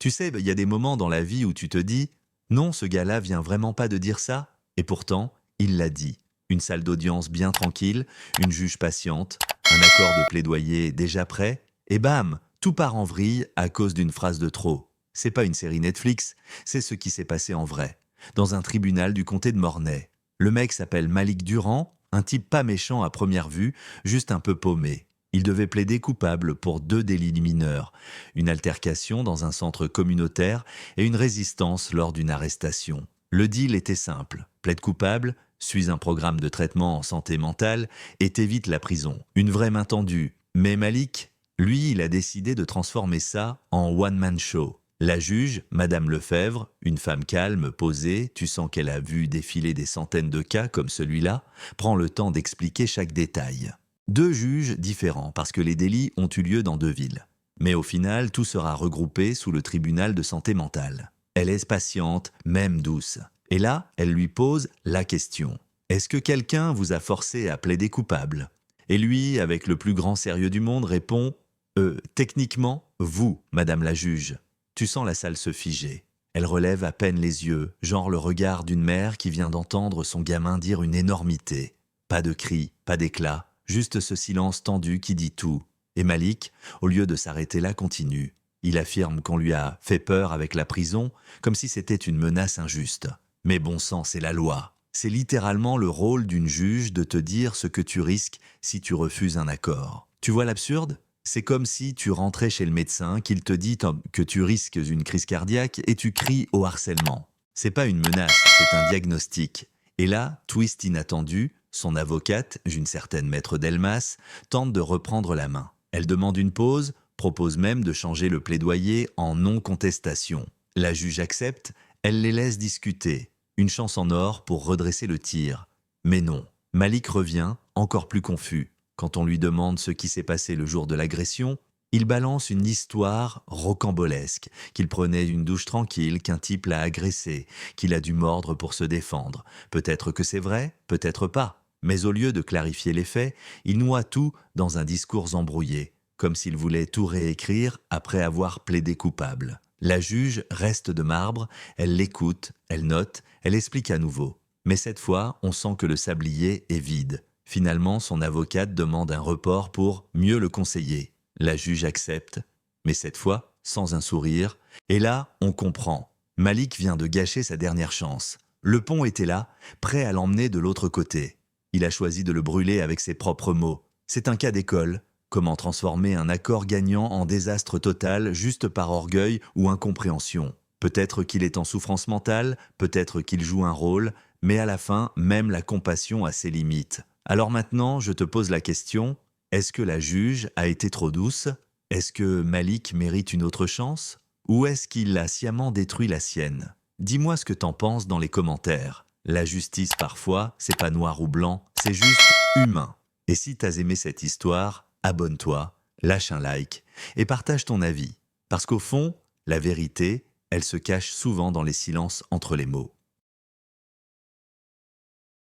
Tu sais, il y a des moments dans la vie où tu te dis « Non, ce gars-là vient vraiment pas de dire ça ?» Et pourtant, il l'a dit. Une salle d'audience bien tranquille, une juge patiente, un accord de plaidoyer déjà prêt, et bam, tout part en vrille à cause d'une phrase de trop. C'est pas une série Netflix, c'est ce qui s'est passé en vrai, dans un tribunal du comté de Mornay. Le mec s'appelle Malik Durand, un type pas méchant à première vue, juste un peu paumé. Il devait plaider coupable pour 2 délits mineurs, une altercation dans un centre communautaire et une résistance lors d'une arrestation. Le deal était simple, plaide coupable, suis un programme de traitement en santé mentale et t'évites la prison. Une vraie main tendue. Mais Malik, lui, il a décidé de transformer ça en one-man show. La juge, Madame Lefebvre, une femme calme, posée, tu sens qu'elle a vu défiler des centaines de cas comme celui-là, prend le temps d'expliquer chaque détail. 2 juges différents parce que les délits ont eu lieu dans 2 villes. Mais au final, tout sera regroupé sous le tribunal de santé mentale. Elle est patiente, même douce. Et là, elle lui pose la question. Est-ce que quelqu'un vous a forcé à plaider coupable? Et lui, avec le plus grand sérieux du monde, répond techniquement, vous, madame la juge. Tu sens la salle se figer. Elle relève à peine les yeux, genre le regard d'une mère qui vient d'entendre son gamin dire une énormité. Pas de cris, pas d'éclat, juste ce silence tendu qui dit tout. Et Malik, au lieu de s'arrêter là, continue. Il affirme qu'on lui a fait peur avec la prison, comme si c'était une menace injuste. Mais bon sang, c'est la loi. C'est littéralement le rôle d'une juge de te dire ce que tu risques si tu refuses un accord. Tu vois l'absurde? C'est comme si tu rentrais chez le médecin, qu'il te dit que tu risques une crise cardiaque et tu cries au harcèlement. C'est pas une menace, c'est un diagnostic. Et là, twist inattendu, son avocate, une certaine maître Delmas, tente de reprendre la main. Elle demande une pause, propose même de changer le plaidoyer en non-contestation. La juge accepte, elle les laisse discuter. Une chance en or pour redresser le tir. Mais non, Malik revient, encore plus confus. Quand on lui demande ce qui s'est passé le jour de l'agression, il balance une histoire rocambolesque, qu'il prenait une douche tranquille, qu'un type l'a agressé, qu'il a dû mordre pour se défendre. Peut-être que c'est vrai, peut-être pas. Mais au lieu de clarifier les faits, il noie tout dans un discours embrouillé, comme s'il voulait tout réécrire après avoir plaidé coupable. La juge reste de marbre, elle l'écoute, elle note, elle explique à nouveau. Mais cette fois, on sent que le sablier est vide. Finalement, son avocate demande un report pour mieux le conseiller. La juge accepte, mais cette fois, sans un sourire. Et là, on comprend. Malik vient de gâcher sa dernière chance. Le pont était là, prêt à l'emmener de l'autre côté. Il a choisi de le brûler avec ses propres mots. C'est un cas d'école. Comment transformer un accord gagnant en désastre total juste par orgueil ou incompréhension? Peut-être qu'il est en souffrance mentale, peut-être qu'il joue un rôle, mais à la fin, même la compassion a ses limites. Alors maintenant, je te pose la question, est-ce que la juge a été trop douce? Est-ce que Malik mérite une autre chance? Ou est-ce qu'il a sciemment détruit la sienne? Dis-moi ce que t'en penses dans les commentaires. La justice, parfois, c'est pas noir ou blanc, c'est juste humain. Et si t'as aimé cette histoire, abonne-toi, lâche un like et partage ton avis. Parce qu'au fond, la vérité, elle se cache souvent dans les silences entre les mots.